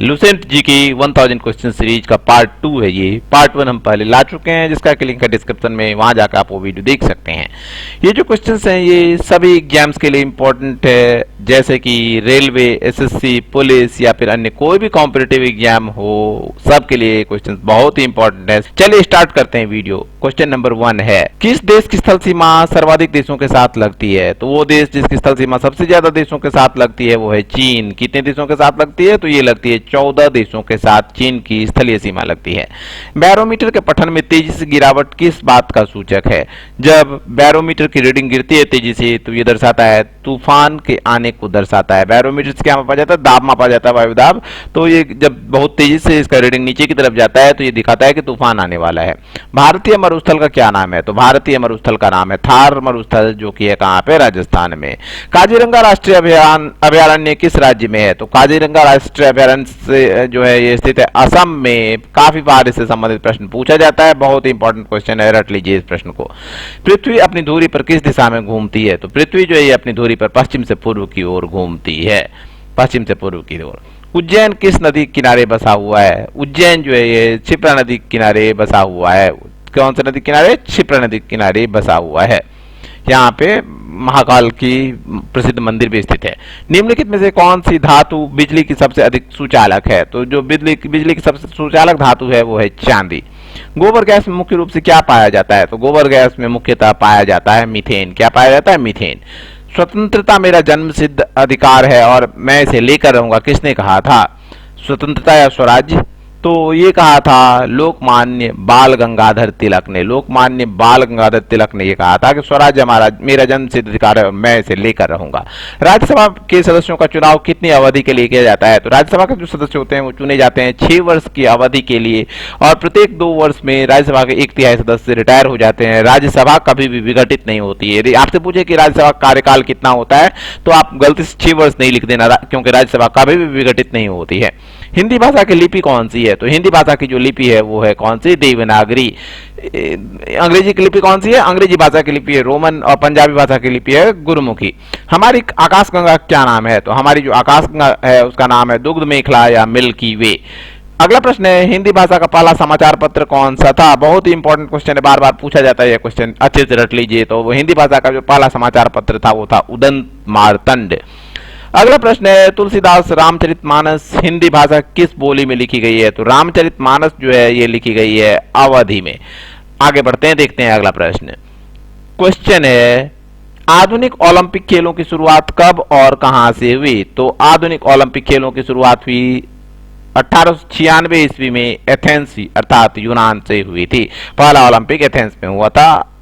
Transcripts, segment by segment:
Lucent जी की 1000 question series का part 2 है। ये पार्ट 1 हम पहले ला चुके हैं, जिसका कि लिंक है डिस्क्रिप्शन में, वहां जाकर आप वो वीडियो देख सकते हैं। ये जो क्वेश्चंस हैं ये सभी एग्जाम्स के लिए इंपॉर्टेंट है, जैसे कि रेलवे, एसएससी, पुलिस या फिर अन्य कोई भी कॉम्पिटिटिव एग्जाम हो, सबके लिए क्वेश्चन बहुत ही इंपॉर्टेंट है। चलिए स्टार्ट करते हैं वीडियो। क्वेश्चन नंबर 1 है, किस देश की स्थल सीमा सर्वाधिक देशों के साथ लगती है? तो वो देश जिसकी स्थल सीमा सबसे ज्यादा देशों के साथ लगती है वो है चीन। कितने देशों के साथ लगती है? तो ये लगती है 14 देशों के साथ चीन की स्थलीय सीमा लगती है। बैरोमीटर के पठन में तेजी से गिरावट किस बात का सूचक है? जब बैरोमीटर की रीडिंग गिरती है तेजी से तो ये दर्शाता है तूफान के आने को दर्शाता है। बैरोमीटर से क्या मापा जाता है? दाब मापा जाता है, वायु दाब। तो ये जब बहुत तेजी से इसका रीडिंग नीचे की तरफ जाता है तो ये दिखाता है कि तूफान आने वाला है। भारतीय मरुस्थल का क्या नाम है? तो भारतीय मरुस्थल का नाम है थार मरुस्थल, जो कि है कहां पे? राजस्थान में। काजीरंगा राष्ट्रीय अभयारण्य किस राज्य में है? तो काजीरंगा राष्ट्रीय अभयारण्य से जो है ये स्थित है असम में। काफी बार इससे संबंधित प्रश्न पूछा जाता है, बहुत ही इंपॉर्टेंट क्वेश्चन है, रट लीजिए इस प्रश्न को। पृथ्वी अपनी धुरी पर किस दिशा में घूमती है? तो पृथ्वी जो है ये अपनी धुरी पर पश्चिम से पूर्व की ओर घूमती है, पश्चिम से पूर्व की ओर। उज्जैन किस नदी किनारे बसा हुआ है? उज्जैन जो है ये क्षिप्रा नदी किनारे बसा हुआ है। कौन सी नदी किनारे? क्षिप्रा नदी किनारे बसा हुआ है। यहाँ पे महाकाल की प्रसिद्ध मंदिर भी स्थित है। निम्नलिखित में से कौन सी धातु बिजली की सबसे अधिक सुचालक है? तो जो बिजली की सबसे सुचालक धातु है वो है चांदी। गोबर गैस में मुख्य रूप से क्या पाया जाता है? तो गोबर गैस में मुख्यतः पाया जाता है मीथेन। क्या पाया जाता है? मीथेन। स्वतंत्रता मेरा जन्मसिद्ध अधिकार है और मैं इसे लेकर रहूंगा, किसने कहा था? स्वतंत्रता या स्वराज्य? तो ये कहा था लोकमान्य बाल गंगाधर तिलक ने। लोकमान्य बाल गंगाधर तिलक ने ये कहा था कि स्वराज्य हमारा मेरा जन्मसिद्ध अधिकार है और मैं इसे लेकर रहूंगा। राज्यसभा के सदस्यों का चुनाव कितनी अवधि के लिए किया जाता है? तो राज्यसभा के जो सदस्य होते हैं वो चुने जाते हैं 6 वर्ष की अवधि के लिए, और प्रत्येक 2 वर्ष में राज्यसभा के 1/3 सदस्य रिटायर हो जाते हैं। राज्यसभा कभी भी विघटित नहीं होती है। यदि आपसे पूछे कि राज्यसभा कार्यकाल कितना होता है तो आप गलती से 6 वर्ष नहीं लिख देना, क्योंकि राज्यसभा कभी भी विघटित नहीं होती है। हिंदी भाषा की लिपि कौन सी है? तो हिंदी भाषा की जो लिपि है वो है कौन सी? देवनागरी। अंग्रेजी की लिपि कौन सी है? अंग्रेजी भाषा की लिपि है रोमन, और पंजाबी भाषा की लिपि है गुरुमुखी। हमारी आकाशगंगा क्या नाम है? तो हमारी जो आकाशगंगा है उसका नाम है दुग्ध मेखला या मिल्की वे। अगला प्रश्न है, हिंदी भाषा का पहला समाचार पत्र कौन सा था? बहुत ही इंपॉर्टेंट क्वेश्चन है, बार बार पूछा जाता है यह क्वेश्चन, अच्छे से रट लीजिए। तो वो हिंदी भाषा का जो पहला समाचार पत्र था वो था उदंत मार्तंड। अगला प्रश्न है, तुलसीदास रामचरितमानस हिंदी भाषा किस बोली में लिखी गई है? तो रामचरितमानस जो है ये लिखी गई है अवधी में। आगे बढ़ते हैं, देखते हैं अगला प्रश्न। क्वेश्चन है, आधुनिक ओलंपिक खेलों की शुरुआत कब और कहां से हुई? तो आधुनिक ओलंपिक खेलों की शुरुआत हुई 1896 ईस्वी में एथेंस अर्थात यूनान से हुई थी। पहला ओलंपिक एथेंस में हुआ था।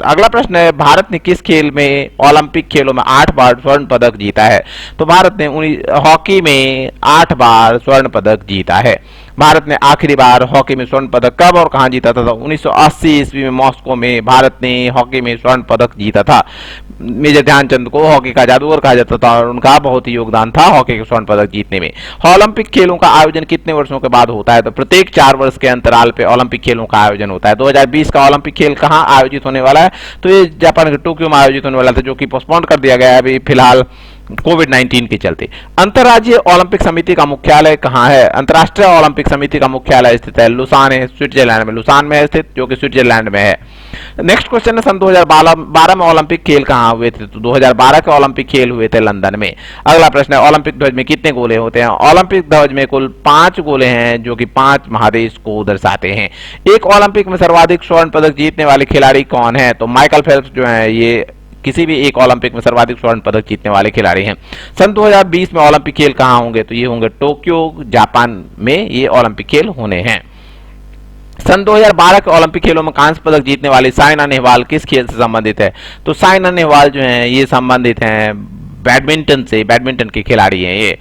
अगला प्रश्न है, भारत ने किस खेल में ओलंपिक खेलों में 8 बार स्वर्ण पदक जीता है? तो भारत ने हॉकी में 8 बार स्वर्ण पदक जीता है। भारत ने आखिरी बार हॉकी में स्वर्ण पदक कब और कहां जीता था? तो 1980 ईस्वी में मॉस्को में भारत ने हॉकी में स्वर्ण पदक जीता था। मेजर ध्यानचंद को हॉकी का जादूगर कहा जाता था और उनका बहुत ही योगदान था हॉकी के स्वर्ण पदक जीतने में। ओलंपिक खेलों का आयोजन कितने वर्षों के बाद होता है? तो प्रत्येक 4 वर्ष के अंतराल पे ओलंपिक खेलों का आयोजन होता है। 2020 का ओलंपिक खेल कहां आयोजित होने वाला है? तो ये जापान के टोक्यो में आयोजित होने वाला था, जो कि पोस्टपोन कर दिया गया है अभी फिलहाल कोविड-19 के चलते। अंतर्राज्यीय ओलंपिक समिति का मुख्यालय कहां है? अंतर्राष्ट्रीय ओलंपिक समिति का मुख्यालय स्थित है लुसान है, स्विट्जरलैंड में। लुसान में स्थित, जो कि स्विट्जरलैंड में है। नेक्स्ट क्वेश्चन है, सन 2012 में ओलंपिक खेल कहां हुए थे? तो 2012 के ओलंपिक खेल हुए थे लंदन में। अगला प्रश्न है, ओलंपिक ध्वज में कितने गोले होते हैं? ओलंपिक ध्वज में कुल 5 गोले हैं, जो कि 5 महादेश को दर्शाते हैं। एक ओलंपिक में सर्वाधिक स्वर्ण पदक जीतने वाले खिलाड़ी कौन है? तो माइकल फेल्प्स जो है ये किसी भी एक ओलंपिक में सर्वाधिक स्वर्ण पदक जीतने वाले खिलाड़ी हैं। सन 2020 में ओलंपिक खेल कहां होंगे? तो ये होंगे टोक्यो जापान में, ये ओलंपिक खेल होने हैं। सन 2012 के ओलंपिक खेलों में कांस्य पदक जीतने वाली साइना नेहवाल किस खेल से संबंधित है? तो साइना नेहवाल जो है ये संबंधित हैं बैडमिंटन से, बैडमिंटन के खिलाड़ी हैं ये।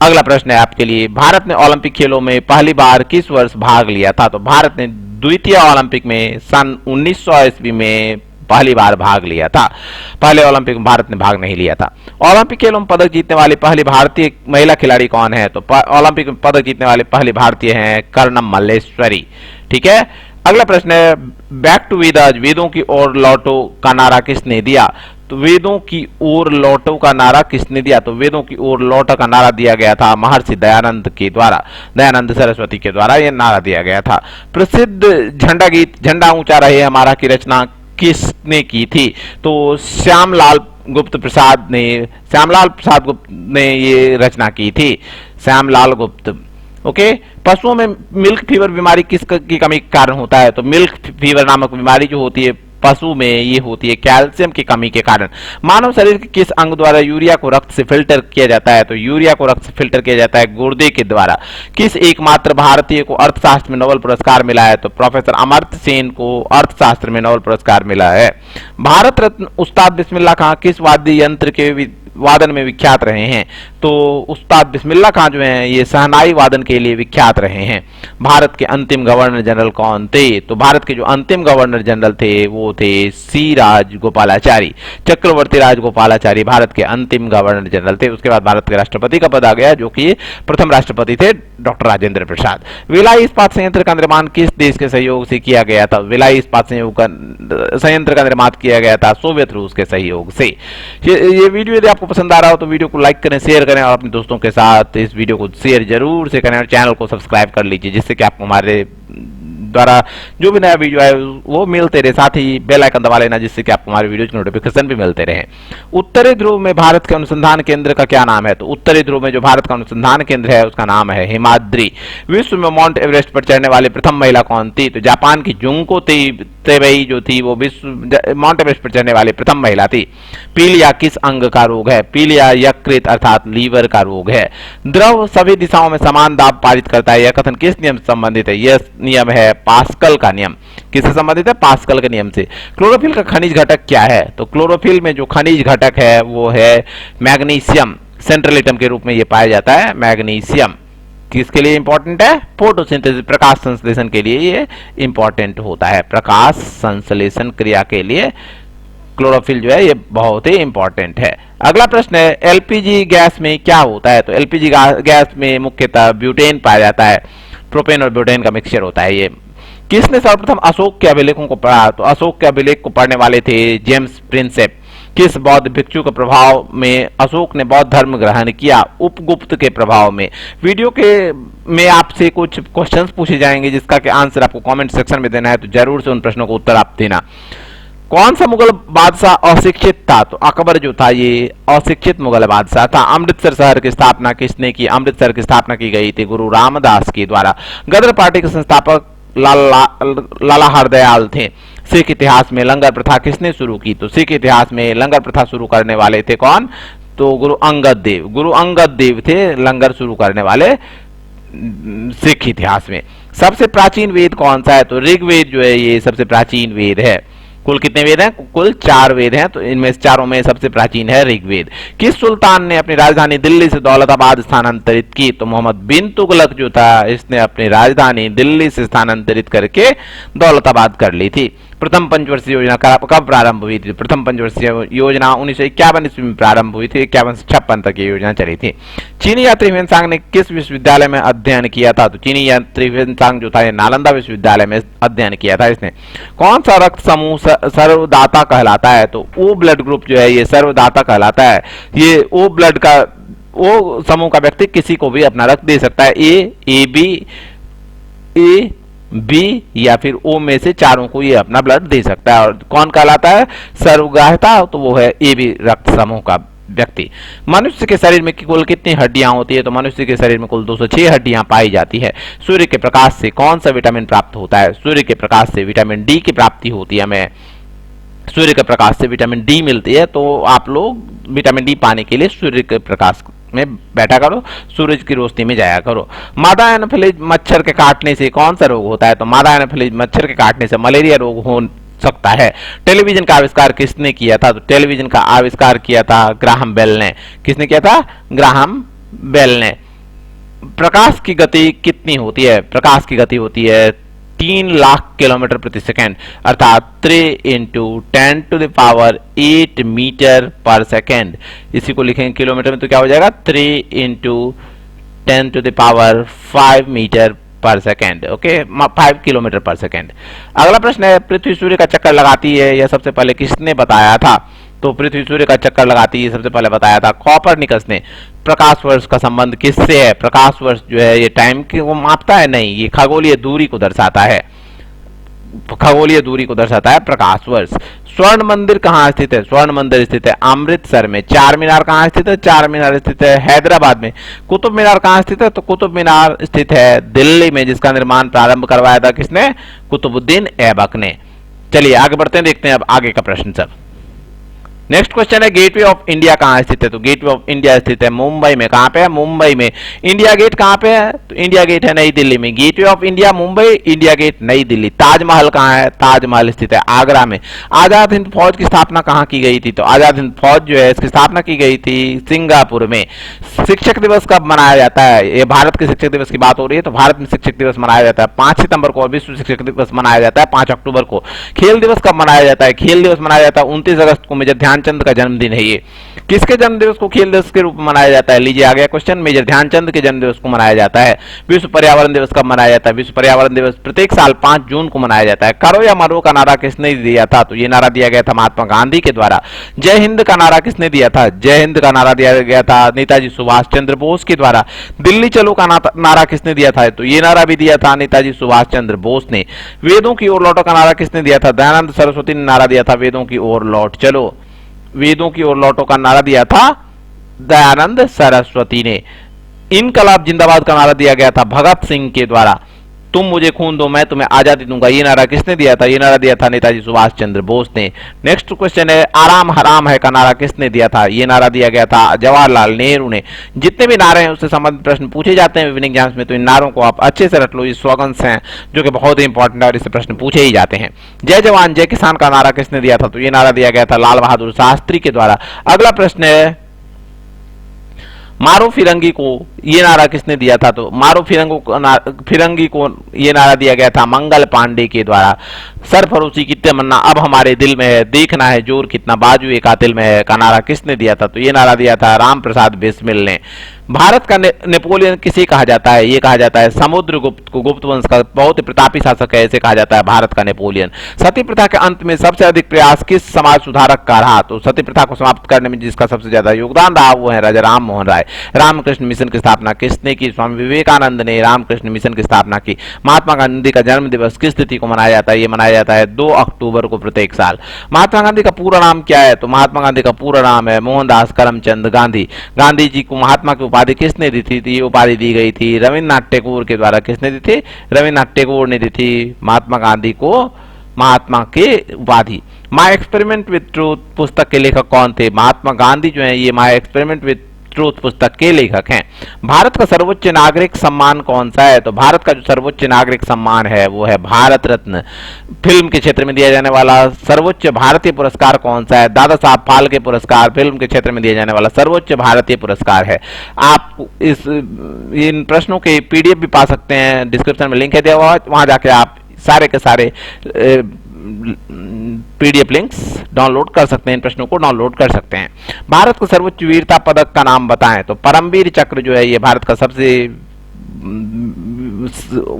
अगला प्रश्न है आपके लिए, भारत ने ओलंपिक खेलों में पहली बार किस वर्ष भाग लिया था? तो भारत ने द्वितीय ओलंपिक में सन 1900 ईस्वी में पहली बार भाग लिया था। पहले ओलंपिक में भारत ने भाग नहीं लिया था। ओलंपिक खेलों में पदक जीतने वाली पहली भारतीय महिला खिलाड़ी कौन है? तो ओलंपिक में पदक जीतने वाले पहली भारतीय हैं कर्णम मल्लेश्वरी। ठीक है, अगला प्रश्न है, बैक टू वेदास वेदों की ओर लौटो का नारा किसने दिया? तो वेदों की ओर लौटो का नारा किसने दिया? तो वेदों की ओर लौटो का नारा दिया गया था महर्षि दयानंद के द्वारा, दयानंद सरस्वती के द्वारा यह नारा दिया गया था। प्रसिद्ध झंडा गीत झंडा ऊंचा रहे हमारा की रचना किसने की थी? तो श्यामलाल प्रसाद गुप्त ने ये रचना की थी, श्यामलाल गुप्त। ओके, पशुओं में मिल्क फीवर बीमारी किस की कमी के कारण होता है? तो मिल्क फीवर नामक बीमारी जो होती है पशु में, ये होती है कैल्शियम की कमी के कारण। मानव शरीर के किस अंग द्वारा यूरिया को रक्त से फिल्टर किया जाता है? तो यूरिया को रक्त से फिल्टर किया जाता है गुर्दे के द्वारा। किस एकमात्र भारतीय को अर्थशास्त्र में नोबेल पुरस्कार मिला है? तो प्रोफेसर अमर्त्य सेन को अर्थशास्त्र में नोबेल पुरस्कार मिला है। भारत रत्न उस्ताद बिस्मिल्लाह खां किस वाद्य यंत्र के वादन में विख्यात रहे हैं? तो उस्ताद बिस्मिल्लाह खां जो हैं ये शहनाई वादन के लिए विख्यात रहे हैं। भारत के अंतिम गवर्नर जनरल कौन थे? तो भारत के जो अंतिम गवर्नर जनरल थे वो थे सी राजगोपालाचारी, चक्रवर्ती राजगोपालाचारी भारत के अंतिम गवर्नर जनरल थे। उसके बाद भारत के राष्ट्रपति का पद आ गया, जो कि प्रथम राष्ट्रपति थे डॉक्टर राजेंद्र प्रसाद। भिलाई इस्पात संयंत्र का निर्माण किस देश के सहयोग से किया गया था? भिलाई इस्पात संयंत्र का निर्माण किया गया था सोवियत रूस के सहयोग से। ये वीडियो यदि आपको पसंद आ रहा हो तो वीडियो को लाइक करें, शेयर करें और अपने दोस्तों के साथ इस वीडियो को शेयर जरूर से करें और चैनल को सब्सक्राइब कर लीजिए, जिससे कि आपको हमारे द्वारा जो भी नया वीडियो आए वो मिलते रहे। साथ ही बेल आइकन दबा लेना, जिससे कि आपको हमारे वीडियो की नोटिफिकेशन भी मिलते रहे। उत्तरी ध्रुव में भारत के अनुसंधान केंद्र का क्या नाम है? तो उत्तरी ध्रुव में जो भारत का अनुसंधान केंद्र है उसका नाम है हिमाद्री। विश्व में माउंट एवरेस्ट पर चढ़ने वाली प्रथम महिला कौन थी? तो जापान की जुंको तेबेई जो थी वो विश्व माउंट एवरेस्ट पर चढ़ने वाली प्रथम महिला थी। पीलिया किस अंग का रोग है? पीलिया यकृत अर्थात लीवर का रोग है। द्रव सभी दिशाओं में समान दाब पारित करता है, यह कथन किस नियम से संबंधित है? यह नियम है पास्कल का नियम। किससे संबंधित है? पास्कल के नियम से। क्लोरोफिल का खनिज घटक क्या है? तो क्लोरोफिल में जो खनिज घटक है वो है मैग्नीशियम। सेंट्रल एटम के रूप में ये पाया जाता है मैग्नीशियम। किसके लिए इंपॉर्टेंट है? फोटोसिंथेसिस, प्रकाश संश्लेषण के लिए ये इंपॉर्टेंट होता है। प्रकाश संश्लेषण क्रिया के लिए क्लोरोफिल जो है ये बहुत ही इंपॉर्टेंट है। अगला प्रश्न है एलपीजी गैस में क्या होता है? तो एलपीजी गैस में मुख्यतः ब्यूटेन पाया जाता है, प्रोपेन और ब्यूटेन का मिक्सचर होता है ये। किसने सर्वप्रथम अशोक के अभिलेखों को पढ़ा? तो अशोक के अभिलेख को पढ़ने वाले थे जेम्स प्रिंसेप। किस बौद्ध भिक्षु के प्रभाव में अशोक ने बौद्ध धर्म ग्रहण किया? उपगुप्त के प्रभाव में। वीडियो के में आपसे कुछ क्वेश्चंस पूछे जाएंगे जिसका के आंसर आपको कमेंट सेक्शन में देना है, तो जरूर से उन प्रश्नों को उत्तर आप देना। कौन सा मुगल बादशाह अशिक्षित था? तो अकबर जो था ये अशिक्षित मुगल बादशाह था। अमृतसर शहर की स्थापना किसने की? अमृतसर की स्थापना की गई थी गुरु रामदास के द्वारा। गदर पार्टी के संस्थापक लाला हरदयाल थे। सिख इतिहास में लंगर प्रथा किसने शुरू की? तो सिख इतिहास में लंगर प्रथा शुरू करने वाले थे कौन? तो गुरु अंगद देव। गुरु अंगद देव थे लंगर शुरू करने वाले सिख इतिहास में। सबसे प्राचीन वेद कौन सा है? तो ऋग्वेद जो है ये सबसे प्राचीन वेद है। कुल कितने वेद हैं? कुल 4 वेद हैं, तो इनमें से चारों में सबसे प्राचीन है ऋग्वेद। किस सुल्तान ने अपनी राजधानी दिल्ली से दौलताबाद स्थानांतरित की? तो मोहम्मद बिन तुगलक जो था इसने अपनी राजधानी दिल्ली से स्थानांतरित करके दौलताबाद कर ली थी। प्रथम पंचवर्षीय योजना कब प्रारंभ हुई थी? प्रथम पंचवर्षीय योजना 1951 ईस्वी में प्रारंभ हुई थी। 51 से 56 तक ये योजना चली थी। चीनी यात्री ह्वेनसांग ने किस विश्वविद्यालय में अध्ययन किया था? तो चीनी यात्री ह्वेनसांग जो था ये नालंदा विश्वविद्यालय में अध्ययन किया था इसने। कौन सा रक्त समूह सर्वदाता कहलाता है? तो ओ ब्लड ग्रुप जो है ये सर्वदाता कहलाता है। ये ओ ब्लड का ओ समूह का व्यक्ति किसी को भी अपना रक्त दे सकता है। ए बी या फिर ओ में से चारों को ये अपना ब्लड दे सकता है। और कौन कहलाता है सर्वग्राहिता? तो वो है ए बी रक्त समूह का व्यक्ति। मनुष्य के शरीर में कुल कितनी हड्डियां होती है? तो मनुष्य के शरीर में कुल 206 हड्डियां पाई जाती है। सूर्य के प्रकाश से कौन सा विटामिन प्राप्त होता है? सूर्य के प्रकाश से विटामिन डी की प्राप्ति होती है। हमें सूर्य के प्रकाश से विटामिन डी मिलती है, तो आप लोग विटामिन डी पाने के लिए सूर्य के प्रकाश में बैठा करो, सूरज की रोशनी में जाया करो। मादा एनाफिलीज मच्छर के काटने से कौन सा रोग होता है? तो मादा एनाफिलीज मच्छर के काटने से मलेरिया रोग हो सकता है। टेलीविजन का आविष्कार किसने किया था? तो टेलीविजन का आविष्कार किया था ग्राहम बेल ने। किसने किया था? ग्राहम बेल ने। प्रकाश की गति कितनी होती है? प्रकाश की गति होती है 3 लाख किलोमीटर प्रति सेकेंड, अर्थात 3 × 10⁸ मीटर पर सेकेंड। इसी को लिखेंगे किलोमीटर में तो क्या हो जाएगा? 3 × 10⁵ मीटर पर सेकेंड। ओके, 5 किलोमीटर पर सेकेंड। अगला प्रश्न है पृथ्वी सूर्य का चक्कर लगाती है, यह सबसे पहले किसने बताया था? तो पृथ्वी सूर्य का चक्कर लगाती है, सबसे पहले बताया था। कॉपरनिकस ने प्रकाश वर्ष का संबंध किससे है? प्रकाश वर्ष जो है ये टाइम को मापता है, नहीं, ये खगोलीय दूरी को दर्शाता है, खगोलीय दूरी को दर्शाता है प्रकाश वर्ष। स्वर्ण मंदिर कहाँ स्थित है? स्वर्ण मंदिर स्थित है अमृतसर में। चार मीनार कहाँ स्थित है? चार मीनार स्थित है हैदराबाद में। कुतुब मीनार कहाँ स्थित है? तो कुतुब मीनार स्थित है दिल्ली में, जिसका निर्माण प्रारंभ करवाया था किसने? कुतुबुद्दीन ऐबक ने। चलिए आगे बढ़ते हैं, देखते हैं अब आगे का प्रश्न सब। नेक्स्ट क्वेश्चन है गेटवे ऑफ इंडिया कहाँ स्थित है? तो गेटवे ऑफ इंडिया स्थित है मुंबई में। कहाँ पे है? मुंबई में। इंडिया गेट कहाँ पे है? तो इंडिया गेट है नई दिल्ली में। Gateway of India Mumbai, India Gate New Delhi. Taj Mahal कहाँ है? ताजमहल स्थित है आगरा में। आजाद हिंद फौज की स्थापना कहाँ की गई थी? तो आजाद हिंद फौज जो है इसकी स्थापना की गई थी सिंगापुर में। शिक्षक दिवस कब मनाया जाता है? ये भारत के शिक्षक दिवस की बात हो रही है, तो भारत में शिक्षक दिवस मनाया जाता है 5 सितंबर को, और विश्व शिक्षक दिवस मनाया जाता है 5 अक्टूबर को। खेल दिवस कब मनाया जाता है? खेल दिवस मनाया जाता है 29 अगस्त को, मेजर ध्यानचंद का जन्मदिन है ये। किसके जन्मदिवस को खेल दिवस के रूप में मनाया जाता है? लीजिए आ गया क्वेश्चन, मेजर ध्यानचंद के जन्मदिवस को मनाया जाता है। विश्व पर्यावरण दिवस कब मनाया जाता है? विश्व पर्यावरण दिवस प्रत्येक साल 5 जून को मनाया जाता है। करो या मरो का नारा किसने दिया था? तो ये नारा दिया गया था महात्मा गांधी के द्वारा। जय हिंद का नारा किसने दिया था? जय हिंद का नारा दिया गया था नेताजी सुभाष चंद्र बोस के द्वारा। दिल्ली चलो का नारा किसने दिया था? तो ये नारा भी दिया था नेताजी सुभाष चंद्र बोस ने। वेदों की ओर लौटो का नारा किसने दिया था? दयानंद सरस्वती ने नारा दिया था वेदों की ओर लौट चलो। वेदों की ओर लौटो का नारा दिया था दयानंद सरस्वती ने। इनकलाब जिंदाबाद का नारा दिया गया था भगत सिंह के द्वारा। तुम मुझे खून दो मैं तुम्हें आजादी दूंगा, ये नारा किसने दिया था? ये नारा दिया था नेताजी सुभाष चंद्र बोस ने। नेक्स्ट क्वेश्चन है आराम हराम है का नारा किसने दिया था? ये नारा दिया गया था जवाहरलाल नेहरू ने। जितने भी नारे हैं उससे संबंधित प्रश्न पूछे जाते हैं विभिन्न एग्जाम्स में, तो इन नारों को आप अच्छे से रट लो। ये स्लोगन्स हैं जो कि बहुत ही इंपॉर्टेंट है और इससे प्रश्न पूछे ही जाते हैं। जय जवान जय किसान का नारा किसने दिया था? तो ये नारा दिया गया था लाल बहादुर शास्त्री के द्वारा। अगला प्रश्न है मारो फिरंगी को ये नारा किसने दिया था? तो मारो फिरंगी को ये नारा दिया गया था मंगल पांडे के द्वारा। सरफरोशी की तमन्ना अब हमारे दिल में है, देखना है जोर कितना बाजू एक कातिल में है का नारा किसने दिया था? तो ये नारा दिया था राम प्रसाद बिस्मिल ने। भारत का नेपोलियन किसे कहा जाता है? ये कहा जाता है समुद्रगुप्त को। गुप्त वंश का बहुत ही प्रतापी शासक है, ऐसे कहा जाता है भारत का नेपोलियन। सती प्रथा के अंत में सबसे अधिक प्रयास किस समाज सुधारक का रहा? तो सती प्रथा को समाप्त करने में जिसका सबसे ज्यादा योगदान रहा वो है राजा राम मोहन राय। रामकृष्ण मिशन की स्थापना किसने की? स्वामी विवेकानंद ने रामकृष्ण मिशन की स्थापना की। महात्मा गांधी का जन्म दिवस किस तिथि को मनाया जाता है? ये मनाया जाता है 2 अक्टूबर को प्रत्येक साल। महात्मा गांधी का पूरा नाम क्या है? तो महात्मा गांधी का पूरा नाम है मोहनदास करमचंद गांधी। गांधी जी को महात्मा की उपाधि किसने दी थी? ये उपाधि दी गई थी रविन्द्रनाथ टैगोर के द्वारा। किसने दी थी? रविन्द्रनाथ टैगोर ने दी थी महात्मा गांधी को महात्मा के उपाधि। माय एक्सपेरिमेंट विद ट्रूथ पुस्तक के लेखक कौन थे? महात्मा गांधी जो है ये माय एक्सपेरिमेंट विद ट्रूथ पुस्तक के लेखक हैं। भारत का सर्वोच्च नागरिक सम्मान कौन सा है? तो भारत का जो सर्वोच्च नागरिक सम्मान है वो है भारत रत्न। फिल्म के क्षेत्र में दिया जाने वाला सर्वोच्च भारतीय पुरस्कार कौन सा है? दादा साहब फाल्के पुरस्कार फिल्म के क्षेत्र में दिया जाने वाला सर्वोच्च भारतीय पुरस्कार है। आप इन प्रश्नों के पीडीएफ भी पा सकते हैं, डिस्क्रिप्शन में लिंक है दिया हुआ, वहां जाके आप सारे के सारे पीडीएफ लिंक्स डाउनलोड कर सकते हैं, इन प्रश्नों को डाउनलोड कर सकते हैं। भारत को सर्वोच्च वीरता पदक का नाम बताएं। तो परमवीर चक्र जो है ये भारत का सबसे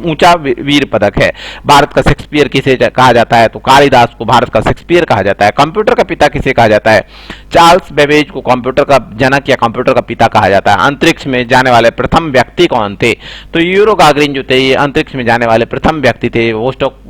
ऊंचा वीर पदक है। भारत का शेक्सपियर किसे कहा जाता है? तो कालिदास को भारत का शेक्सपियर कहा जाता है। कंप्यूटर का पिता किसे कहा जाता है? चार्ल्स बेबेज को कंप्यूटर का जनक या कंप्यूटर का पिता कहा जाता है। अंतरिक्ष में जाने वाले प्रथम व्यक्ति कौन थे? तो यूरो गागरिन जो थे ये अंतरिक्ष में जाने वाले प्रथम व्यक्ति थे, वोस्टॉक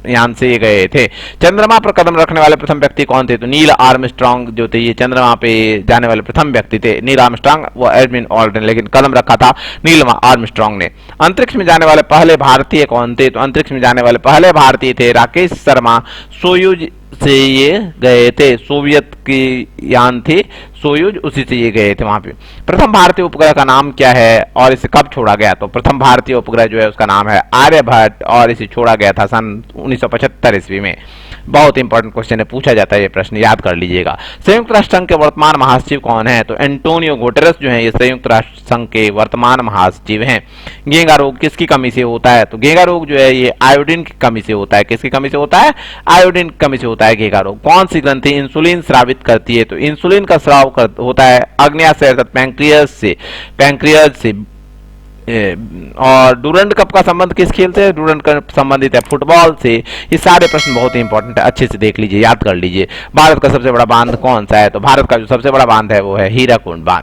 यान से गए थे। चंद्रमा पर कदम रखने वाले प्रथम व्यक्ति कौन थे? तो नील आर्मस्ट्रांग जो थे ये चंद्रमा पे जाने वाले प्रथम व्यक्ति थे। नील आर्मस्ट्रांग वो एडमिन ऑल्ड्रिन, लेकिन कदम रखा था नील आर्मस्ट्रांग ने। अंतरिक्ष में जाने वाले पहले भारतीय कौन थे? तो अंतरिक्ष में जाने वाले पहले भारतीय थे राकेश शर्मा। सोयूज से ये गए थे, सोवियत की यान थी सोयूज, उसी से ये गए थे वहां पे। प्रथम भारतीय उपग्रह का नाम क्या है और इसे कब छोड़ा गया? तो प्रथम भारतीय उपग्रह जो है उसका नाम है आर्यभट्ट और इसे छोड़ा गया था सन 1975 ईस्वी में। बहुत इंपॉर्टेंट क्वेश्चन है, पूछा जाता है, ये प्रश्न याद कर लीजिएगा। संयुक्त राष्ट्र संघ के वर्तमान महासचिव कौन है? तो एंटोनियो गुटेरेस जो है ये संयुक्त राष्ट्र संघ के वर्तमान महासचिव हैं। घेंगा रोग किसकी कमी से होता है? तो घेंगा रोग जो है ये आयोडीन की कमी से होता है। किसकी कमी से होता है? आयोडीन की कमी से होता है घेंगा रोग। कौन सी ग्रंथि इंसुलिन स्रावित करती है? तो इंसुलिन का स्राव होता है अग्न्याशय अर्थात पैंक्रियाज से। पैंक्रियाज से और डूरंड कप का संबंध किस खेल से है? डूरंड कप संबंधित है फुटबॉल से। ये सारे प्रश्न बहुत ही इंपॉर्टेंट है, अच्छे से देख लीजिए, याद कर लीजिए। भारत का सबसे बड़ा बांध कौन सा है? तो भारत का जो सबसे बड़ा बांध है वो है हीराकुंड बांध।